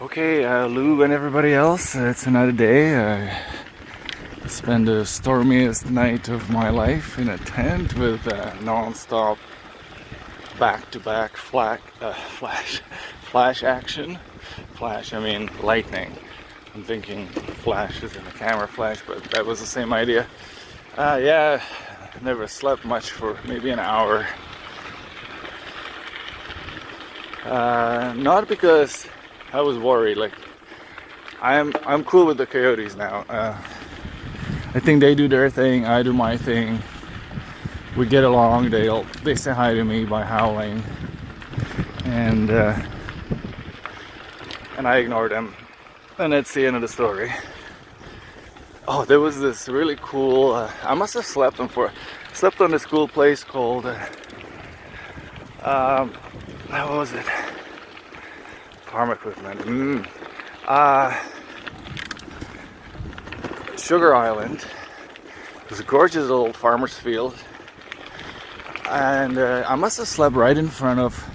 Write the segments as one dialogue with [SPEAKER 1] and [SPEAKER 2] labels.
[SPEAKER 1] Okay, Lou and everybody else, it's another day. I spent the stormiest night of my life in a tent with non-stop back-to-back flash action. Flash, I mean lightning. I'm thinking flash is in a camera flash, but that was the same idea. Yeah, never slept much for maybe an hour. Not because I was worried. Like I'm cool with the coyotes now. I think they do their thing, I do my thing. We get along. They say hi to me by howling, and I ignore them, and that's the end of the story. Oh, there was this really cool. I must have slept on this cool place called. What was it? Farm equipment. Sugar Island. It was a gorgeous old farmer's field, and I must have slept right in front of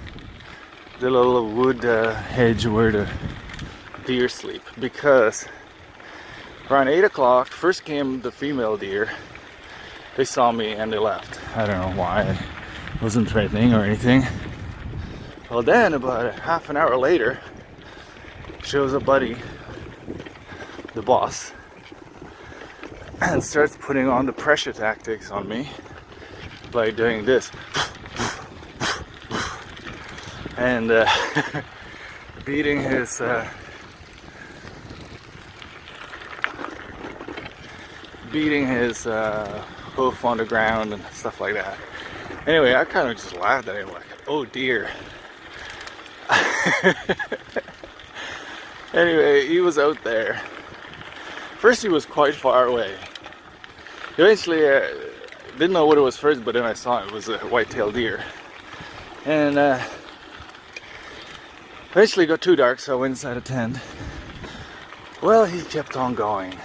[SPEAKER 1] the little wood hedge where the deer sleep, because around 8 o'clock first came the female deer. They saw me and they left. I don't know why. I wasn't threatening or anything. Well, then about a half an hour later shows a buddy, the boss, and starts putting on the pressure tactics on me by doing this and beating his hoof on the ground and stuff like that. Anyway, I kind of just laughed at him like, oh dear. Anyway, he was out there. First he was quite far away. Eventually, didn't know what it was first, but then I saw it was a white-tailed deer. And eventually it got too dark, so I went inside a tent. Well, he kept on going.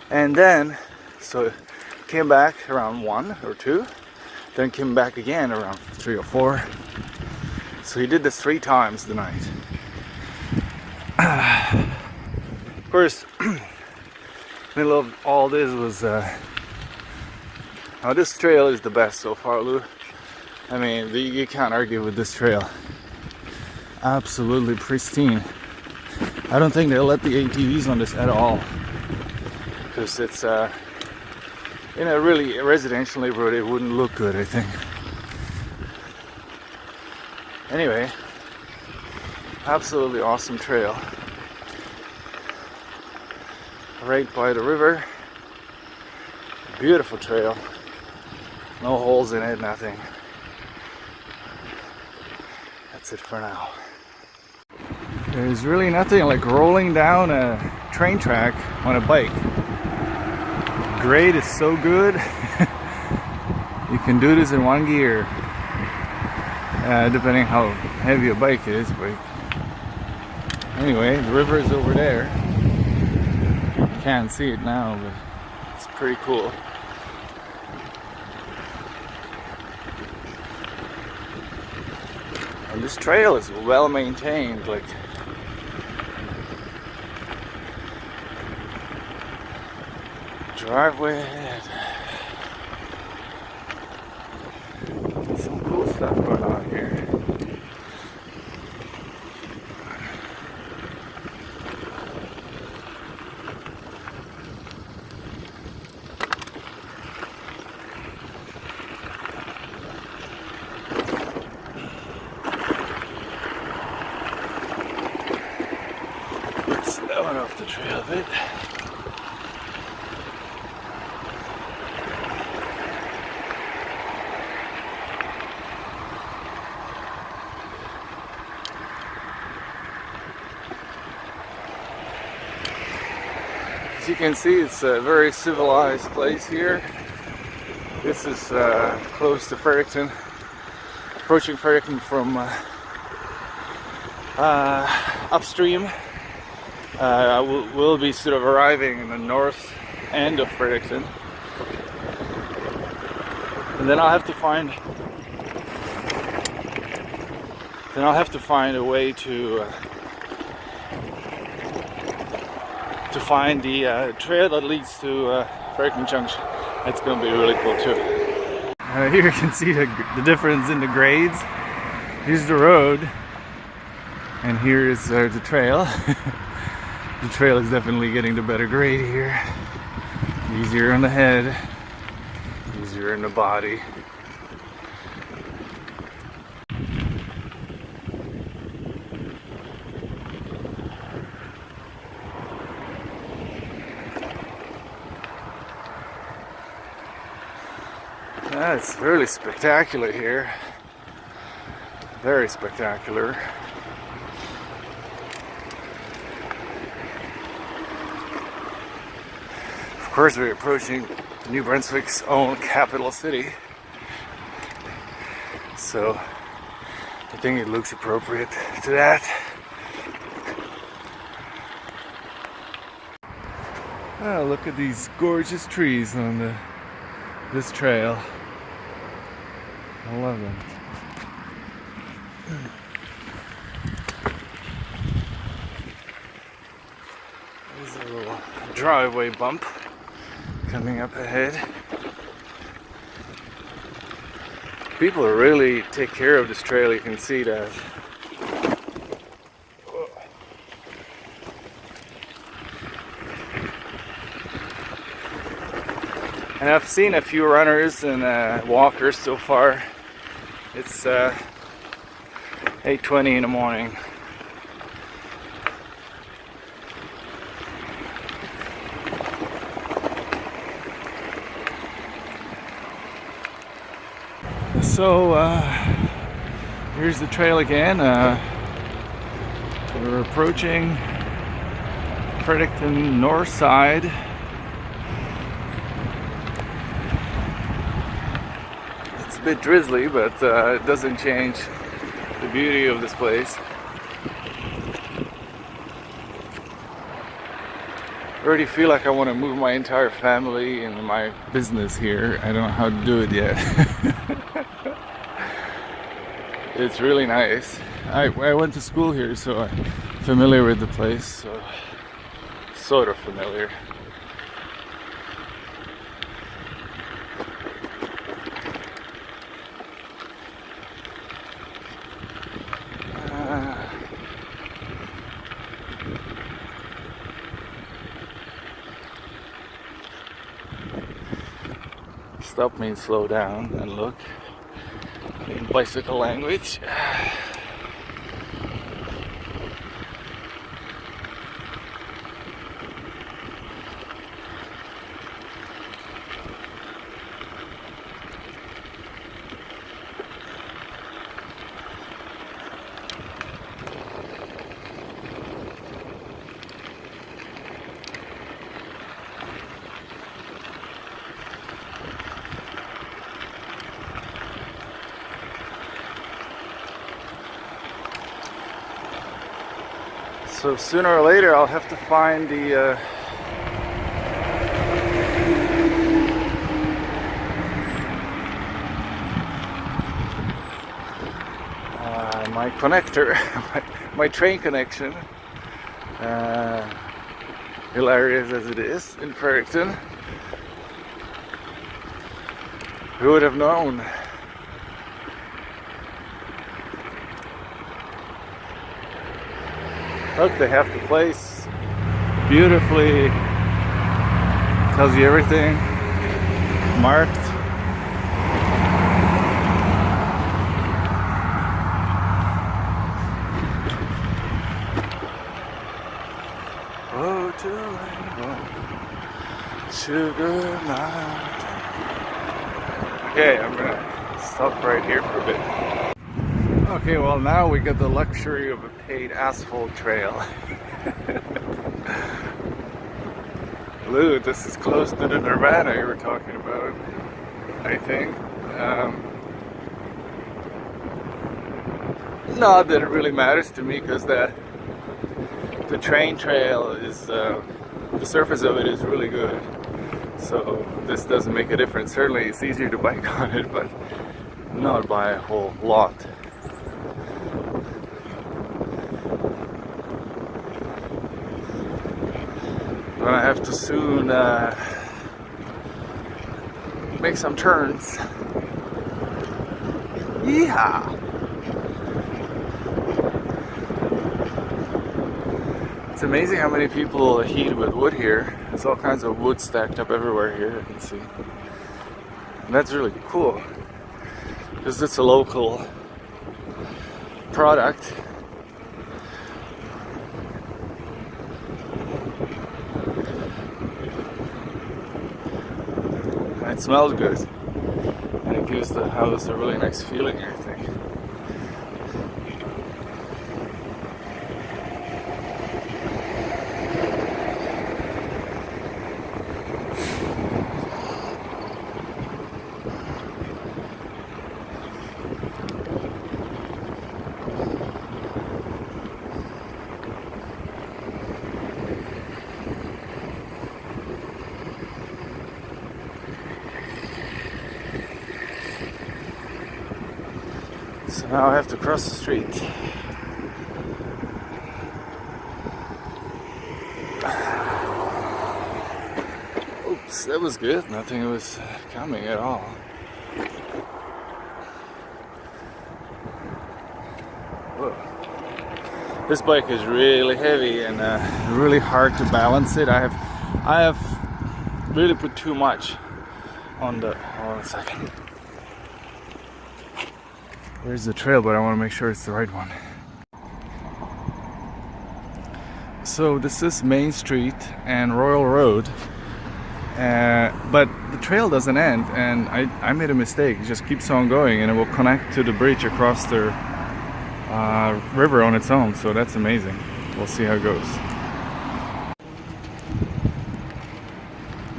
[SPEAKER 1] And then, so came back around 1 or 2, then came back again around 3 or 4. So he did this 3 times the night. Of course, middle of all this was now this trail is the best so far, Lou. I mean, you can't argue with this trail. Absolutely pristine. I don't think they'll let the ATVs on this at all, because it's in a really residential neighborhood. It wouldn't look good, I think. Anyway, absolutely awesome trail. Right by the river. Beautiful trail. No holes in it, nothing. That's it for now. There's really nothing like rolling down a train track on a bike. Grade is so good. You can do this in 1 gear. Depending how heavy a bike is, but anyway, the river is over there. You can't see it now, but it's pretty cool. And this trail is well maintained, like driveway ahead. Some cool stuff going on here. Let's that one off the trail a bit. As you can see, it's a very civilized place here. This is close to Fredericton, approaching Fredericton from upstream. We'll be sort of arriving in the north end of Fredericton, and then I'll have to find then I'll have to find a way to find the trail that leads to Fredericton Junction. That's going to be really cool too. Here you can see the difference in the grades. Here's the road, and here is the trail. The trail is definitely getting the better grade here. Easier on the head, easier in the body. It's really spectacular here. Very spectacular. Of course, we're approaching New Brunswick's own capital city, so I think it looks appropriate to that. Oh, look at these gorgeous trees on this trail. I love them. There's a little driveway bump coming up ahead. People really take care of this trail, you can see that. And I've seen a few runners and walkers so far. It's 8:20 in the morning. So here's the trail again. We're approaching Fredericton north side. It's a bit drizzly, but it doesn't change the beauty of this place. I already feel like I want to move my entire family and my business here. I don't know how to do it yet. It's really nice. I went to school here, so I'm familiar with the place, so sort of familiar. Stop means slow down and look in bicycle language. So sooner or later I'll have to find the my connector, my train connection. Hilarious as it is in Fredericton. Who would have known? Look, they have the place beautifully, tells you everything, marked. Oh, to Sugar Mountain. Okay, I'm gonna stop right here for a bit. Okay, well now we got the luxury of a paid asphalt trail. Lou, this is close to the Nirvana you were talking about, I think. Not that it really matters to me, because the train trail is, the surface of it is really good. So this doesn't make a difference. Certainly it's easier to bike on it, but not by a whole lot. Gonna have to soon make some turns. Yeehaw! It's amazing how many people heat with wood here. There's all kinds of wood stacked up everywhere here, I can see. And that's really cool, because it's a local product. And it smells good. And it gives the house a really nice feeling, I think. So now I have to cross the street. Oops, that was good. Nothing was coming at all. Whoa. This bike is really heavy and really hard to balance it. I have really put too much on the. Hold on a second. There's the trail, but I want to make sure it's the right one. So this is Main Street and Royal Road, but the trail doesn't end, and I made a mistake. It just keeps on going, and it will connect to the bridge across the river on its own. So that's amazing. We'll see how it goes.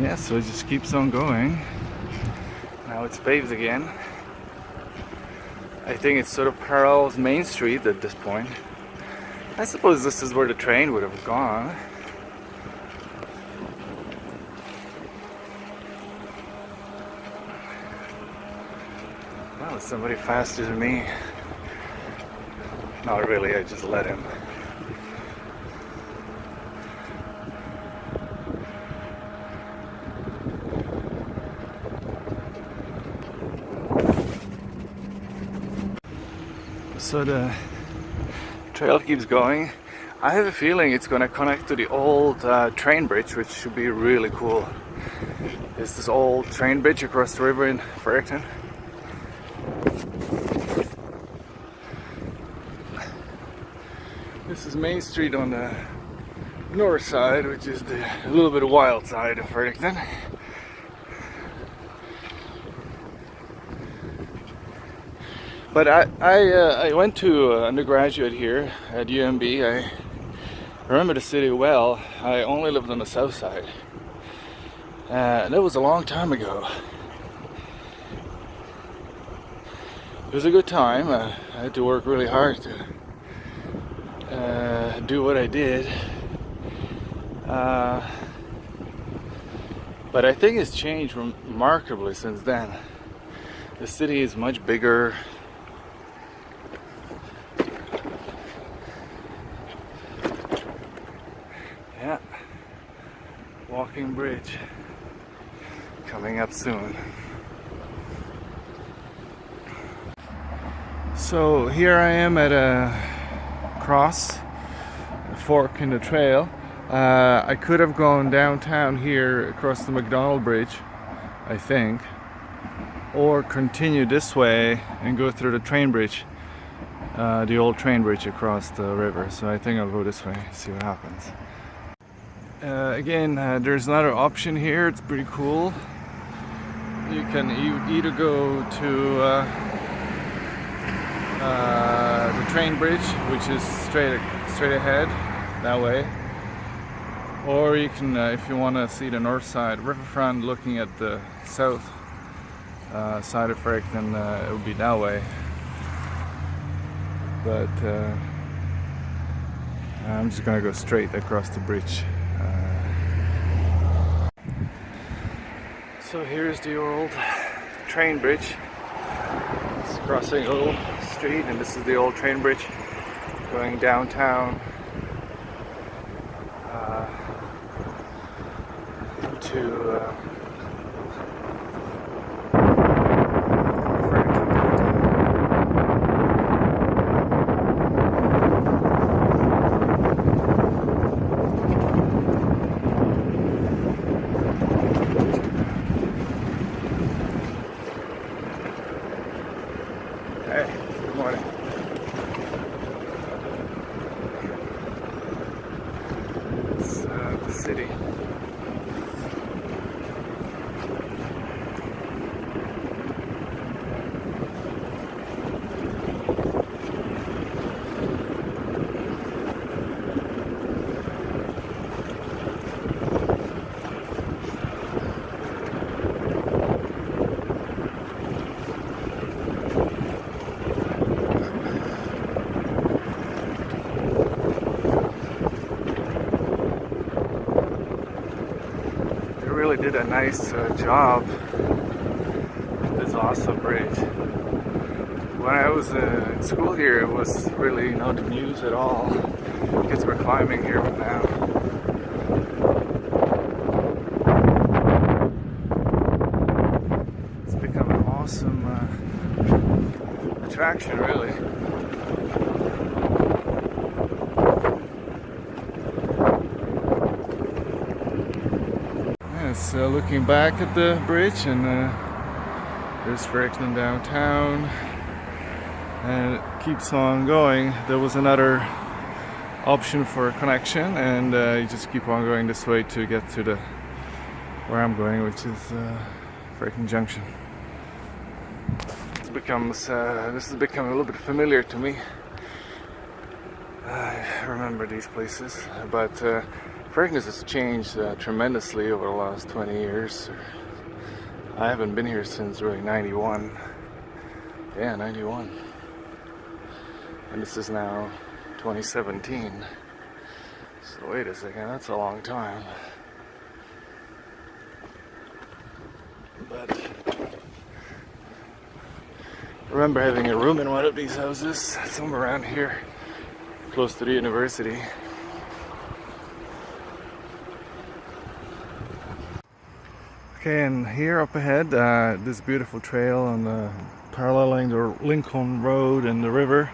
[SPEAKER 1] Yeah, so it just keeps on going. Now it's paved again. I think it sort of parallels Main Street at this point. I suppose this is where the train would have gone. Well, it's somebody faster than me. Not really, I just let him. So the trail keeps going. I have a feeling it's going to connect to the old train bridge, which should be really cool. There's this old train bridge across the river in Fredericton. This is Main Street on the north side, which is a little bit wild side of Fredericton. But I went to undergraduate here at UMB. I remember the city well. I only lived on the south side. That was a long time ago. It was a good time. I had to work really hard to do what I did. But I think it's changed remarkably since then. The city is much bigger. Yeah, walking bridge coming up soon. So here I am at a fork in the trail. I could have gone downtown here across the McDonald Bridge, I think, or continue this way and go through the train bridge, the old train bridge across the river. So I think I'll go this way, see what happens. Again, there's another option here. It's pretty cool. You can either go to the train bridge, which is straight ahead that way, or you can, if you want to see the north side riverfront looking at the south side of Fredericton, it would be that way. But I'm just gonna go straight across the bridge. So here's the old train bridge. It's crossing a little street, and this is the old train bridge going downtown. to Hey, good morning. It's the city. Really did a nice job with this awesome bridge. When I was in school here, it was really not the news at all. Kids were climbing here, but now it's become an awesome attraction, really. So looking back at the bridge, and there's Fredericton downtown, and it keeps on going. There was another option for a connection, and you just keep on going this way to get to the where I'm going, which is Fredericton Junction. This has become a little bit familiar to me. I remember these places, but Fredericton has changed tremendously over the last 20 years. I haven't been here since really 91. Yeah, 91. And this is now 2017. So wait a second, that's a long time. But I remember having a room in one of these houses, somewhere around here, close to the university. Okay, and here up ahead, this beautiful trail on the paralleling the Lincoln Road and the river.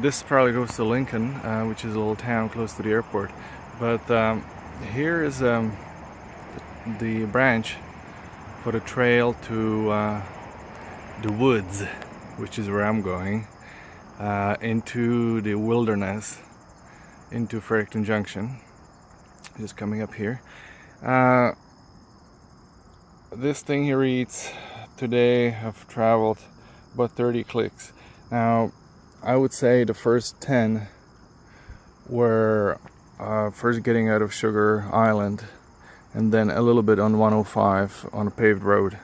[SPEAKER 1] This probably goes to Lincoln, which is a little town close to the airport. But here is the branch for the trail to the woods, which is where I'm going, into the wilderness, into Fredericton Junction. Just coming up here. This thing here reads, today I've traveled about 30 clicks. Now, I would say the first 10 were first getting out of Sugar Island, and then a little bit on 105 on a paved road.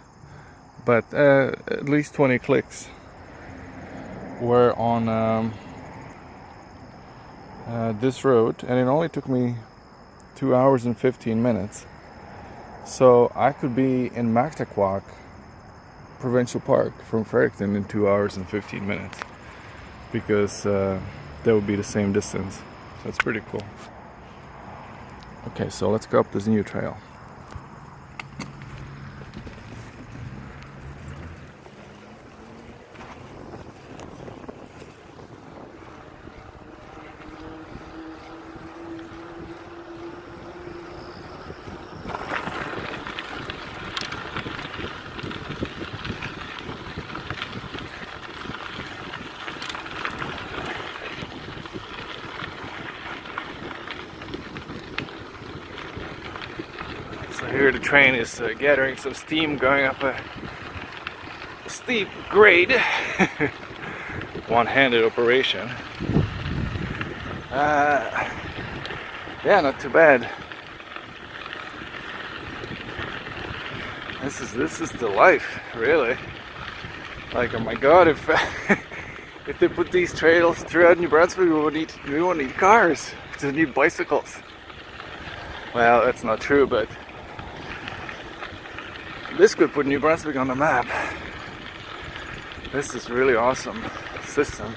[SPEAKER 1] But at least 20 clicks were on this road, and it only took me 2 hours and 15 minutes. So I could be in Mactaquac Provincial Park from Fredericton in 2 hours and 15 minutes, because that would be the same distance. So that's pretty cool. Okay, so let's go up this new trail. So here the train is gathering some steam going up a steep grade. One-handed operation. Yeah, not too bad. This is the life, really. Like, oh my God, if if they put these trails throughout New Brunswick, we won't need cars. We just need bicycles. Well, that's not true, but this could put New Brunswick on the map. This is really awesome system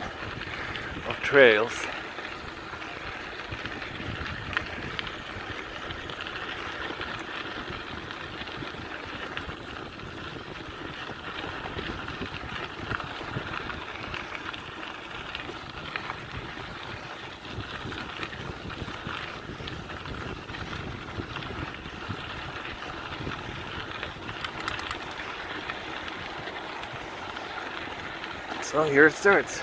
[SPEAKER 1] of trails. So here it starts.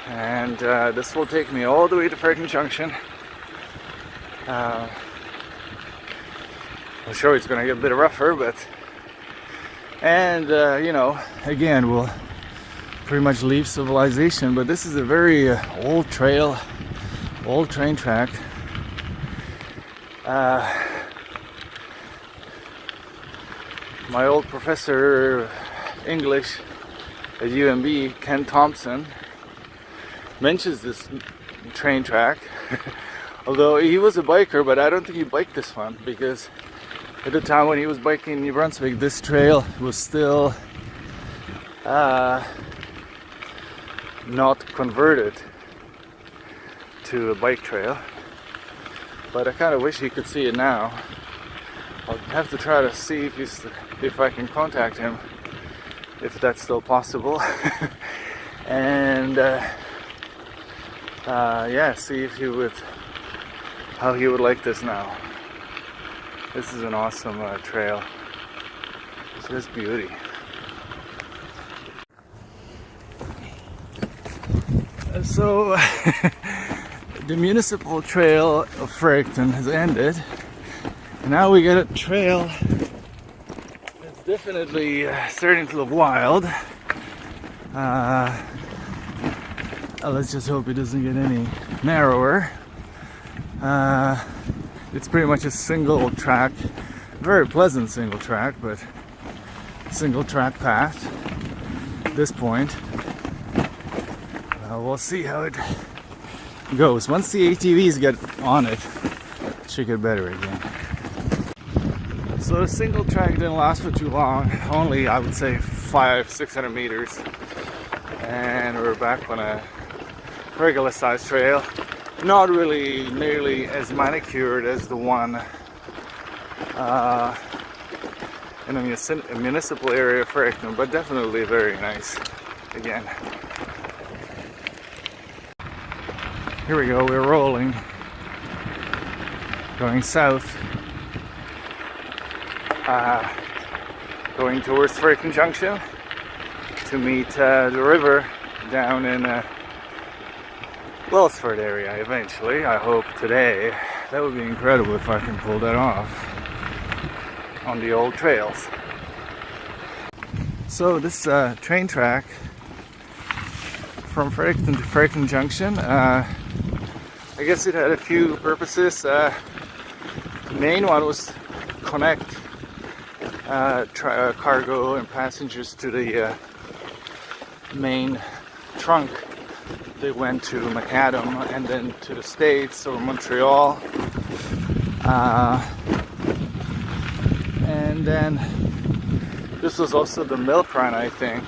[SPEAKER 1] And this will take me all the way to Fredericton Junction. I'm sure it's going to get a bit rougher, but... And, you know, again, we'll pretty much leave civilization, but this is a very old trail, old train track. My old professor English at UMB, Ken Thompson, mentions this train track. Although he was a biker, but I don't think he biked this one, because at the time when he was biking in New Brunswick, this trail was still not converted to a bike trail. But I kind of wish he could see it now. I'll have to try to see if I can contact him, if that's still possible. And yeah, see if he would, how he would like this now. This is an awesome trail. It's just beauty. So the municipal trail of Fredericton has ended, and now we get a trail that's definitely starting to look wild. Let's just hope it doesn't get any narrower. It's pretty much a single track, very pleasant single track, but single track path at this point. We'll see how it goes. Once the ATVs get on it, it should get better again. So the single track didn't last for too long, only I would say 500-600 meters, and we're back on a regular size trail. Not really nearly as manicured as the one in a municipal area of Fredericton, but definitely very nice again. Here we go, we're rolling, going south, going towards Fredericton Junction to meet the river down in Wellsford area eventually. I hope today. That would be incredible if I can pull that off on the old trails. So this train track from Fredericton to Fredericton Junction, I guess it had a few purposes. The main one was to connect cargo and passengers to the main trunk. They went to Macadam and then to the States or Montreal. And then this was also the milk run, I think.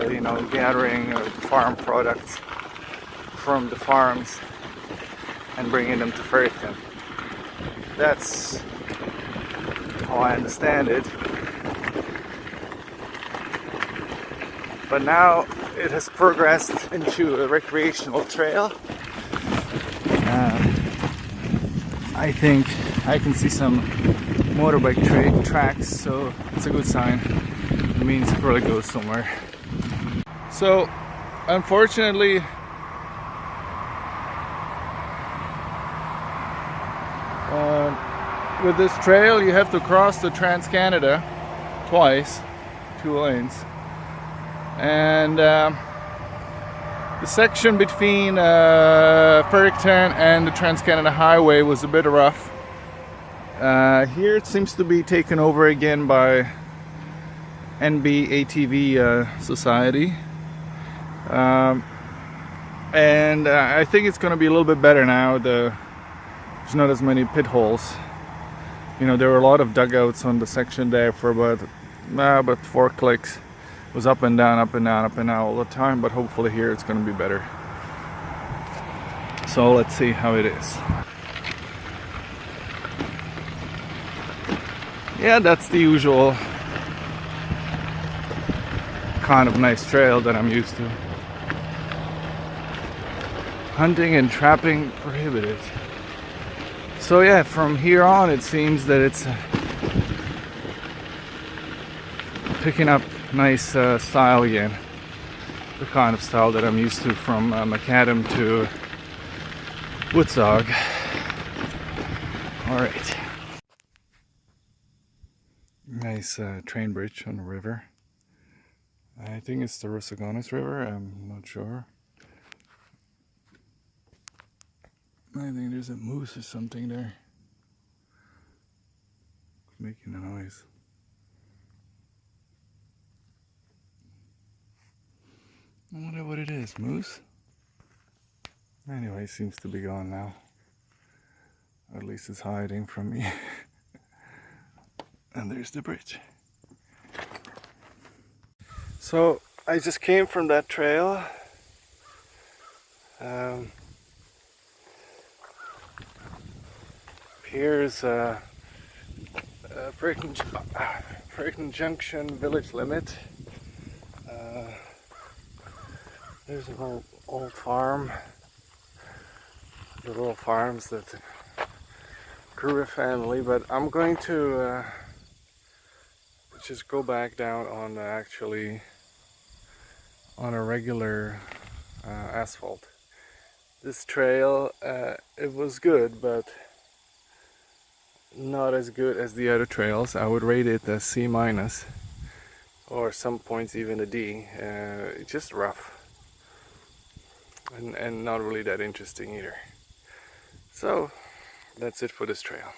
[SPEAKER 1] You know, gathering farm products from the farms and bringing them to Fredericton. That's how I understand it. But now it has progressed into a recreational trail. I think I can see some motorbike tracks, so it's a good sign. It means it probably goes somewhere. So, unfortunately, with this trail you have to cross the Trans-Canada twice, 2 lanes. And the section between Fredericton and the Trans-Canada Highway was a bit rough. Here it seems to be taken over again by NB ATV Society. And I think it's going to be a little bit better now. There's not as many pit holes. You know, there were a lot of dugouts on the section there for about 4 clicks. It was up and down, up and down, up and down all the time, but hopefully here it's going to be better. So let's see how it is. Yeah, that's the usual kind of nice trail that I'm used to. Hunting and trapping prohibited. So yeah, from here on it seems that it's picking up nice style again. The kind of style that I'm used to from Macadam to Woodstock. Alright. Nice train bridge on the river. I think it's the Rusagonis River, I'm not sure. I think there's a moose or something there. It's making a noise. I wonder what it is, moose? Anyway, it seems to be gone now. Or at least it's hiding from me. And there's the bridge. So I just came from that trail. Here's Fredericton Junction village limit. There's an old farm. The little farms that grew a family, but I'm going to just go back down on actually on a regular asphalt. This trail, it was good, but not as good as the other trails. I would rate it a C minus, or some points even a D. It's just rough and not really that interesting either. So that's it for this trail.